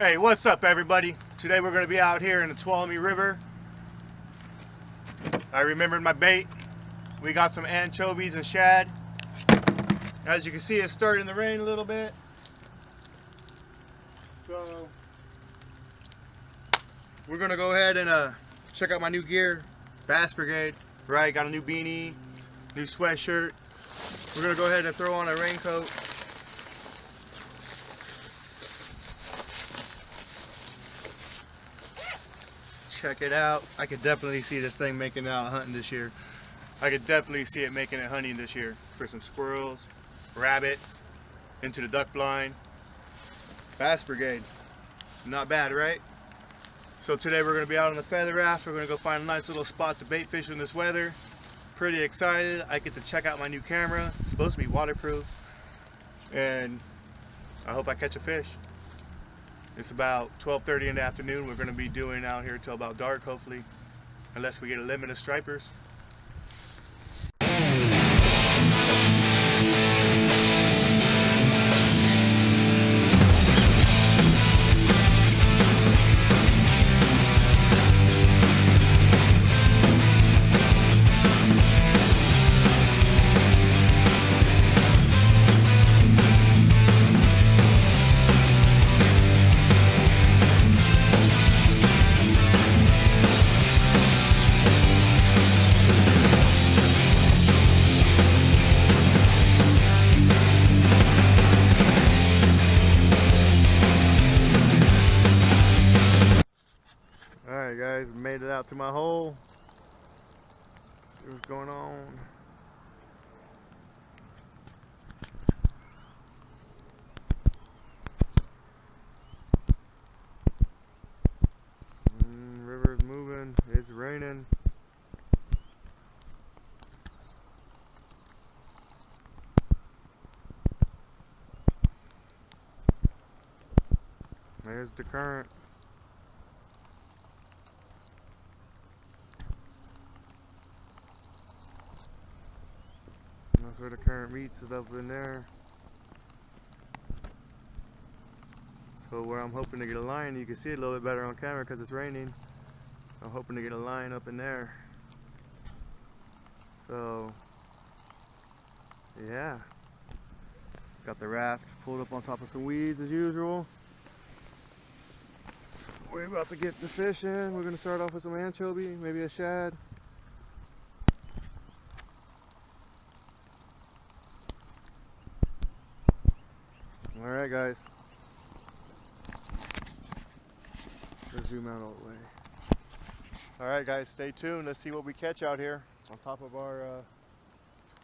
Hey, what's up everybody? Today we're going to be out here in the Tuolumne River. I remembered my bait. We got some anchovies and shad. As you can see, it's starting to rain a little bit. So we're going to go ahead and check out my new gear. Bass Brigade. Right, got a new beanie, new sweatshirt. We're going to go ahead and throw on a raincoat. Check it out. I could definitely see this thing making it out hunting this year. I could definitely see it making it hunting this year for some squirrels, rabbits, into the duck blind. Bass Brigade. Not bad, right? So today we're going to be out on the Feather-Raft. We're going to go find a nice little spot to bait fish in this weather. Pretty excited. I get to check out my new camera. It's supposed to be waterproof. And I hope I catch a fish. It's about 12:30 in the afternoon. We're going to be doing out here till about dark, hopefully, unless we get a limit of stripers. Alright guys, made it out to my hole. Let's see what's going on. River's moving, it's raining. There's the current. That's where the current meets, is up in there. So where I'm hoping to get a line, you can see it a little bit better on camera because it's raining. So I'm hoping to get a line up in there. So yeah, got the raft pulled up on top of some weeds as usual. We're about to get the fish in. We're going to start off with some anchovy, maybe a shad. Alright guys, let's zoom out all the way. Alright guys, stay tuned. Let's see what we catch out here on top of our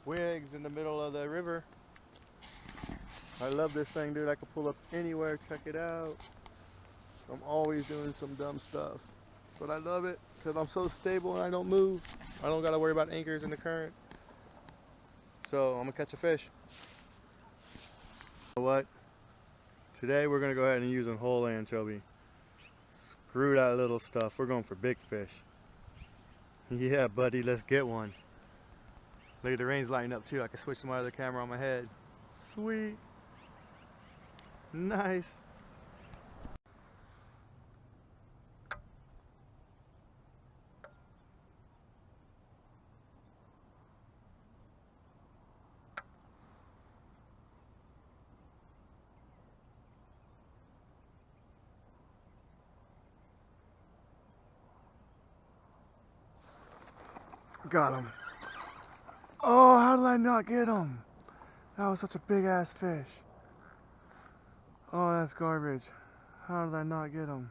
twigs in the middle of the river. I love this thing, dude. I can pull up anywhere. Check it out. I'm always doing some dumb stuff, but I love it because I'm so stable and I don't move. I don't got to worry about anchors in the current. So I'm going to catch a fish. You know what? Today we're going to go ahead and use a whole anchovy. Screw that little stuff. We're going for big fish. Yeah, buddy, let's get one. Look at the rain's lighting up too. I can switch to my other camera on my head. Sweet. Nice. Got him. Oh, how did I not get him? That was such a big ass fish. Oh, that's garbage. How did I not get him?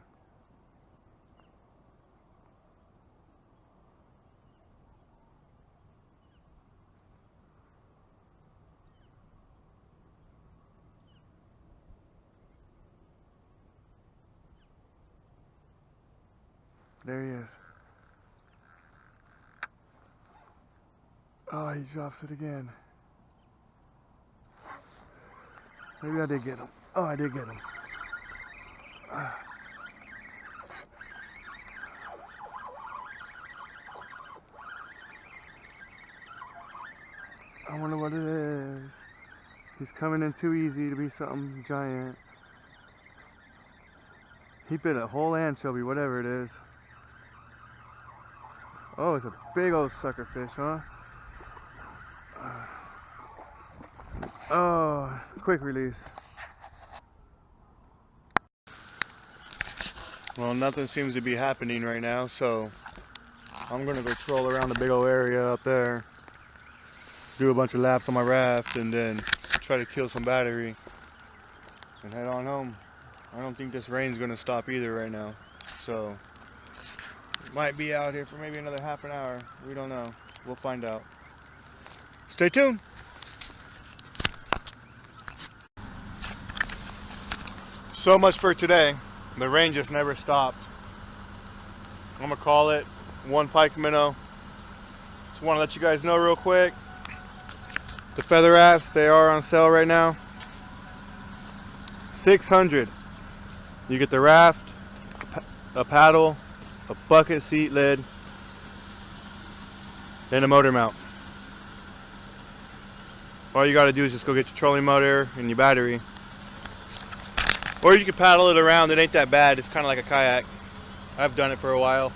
There he is. Oh, he drops it again. Maybe I did get him. Oh, I did get him. I wonder what it is. He's coming in too easy to be something giant. He bit a whole anchovy, whatever it is. Oh, it's a big old sucker fish, huh? Oh, quick release. Well, nothing seems to be happening right now, so I'm gonna go troll around the big old area up there, do a bunch of laps on my raft, and then try to kill some battery and head on home. I don't think this rain's gonna stop either right now, so might be out here for maybe another half an hour. We don't know. We'll find out. Stay tuned. So much for today. The rain just never stopped. I'm gonna call it one pike minnow. Just want to let you guys know real quick. The Feather-Rafts, they are on sale right now. $600. You get the raft, a paddle, a bucket seat lid, and a motor mount. All you gotta do is just go get your trolling motor and your battery. Or you can paddle it around. It ain't that bad. It's kind of like a kayak. I've done it for a while.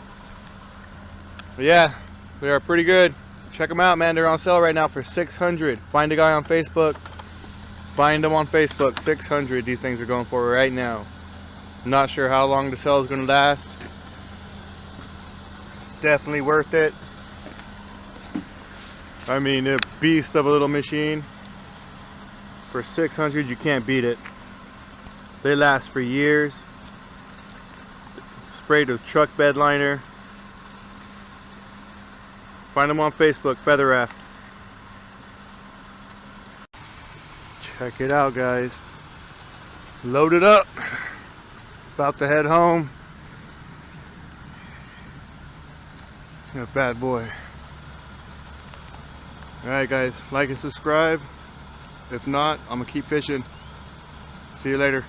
But yeah, they are pretty good. Check them out, man. They're on sale right now for $600. Find a guy on Facebook. Find them on Facebook. $600 these things are going for right now. I'm not sure how long the sale is going to last. It's definitely worth it. I mean, a beast of a little machine. For $600, you can't beat it. They last for years. Sprayed with truck bed liner. Find them on Facebook, Feather-Raft. Check it out, guys. Load it up. About to head home. A bad boy. Alright guys, like and subscribe. If not, I'm gonna keep fishing. See you later.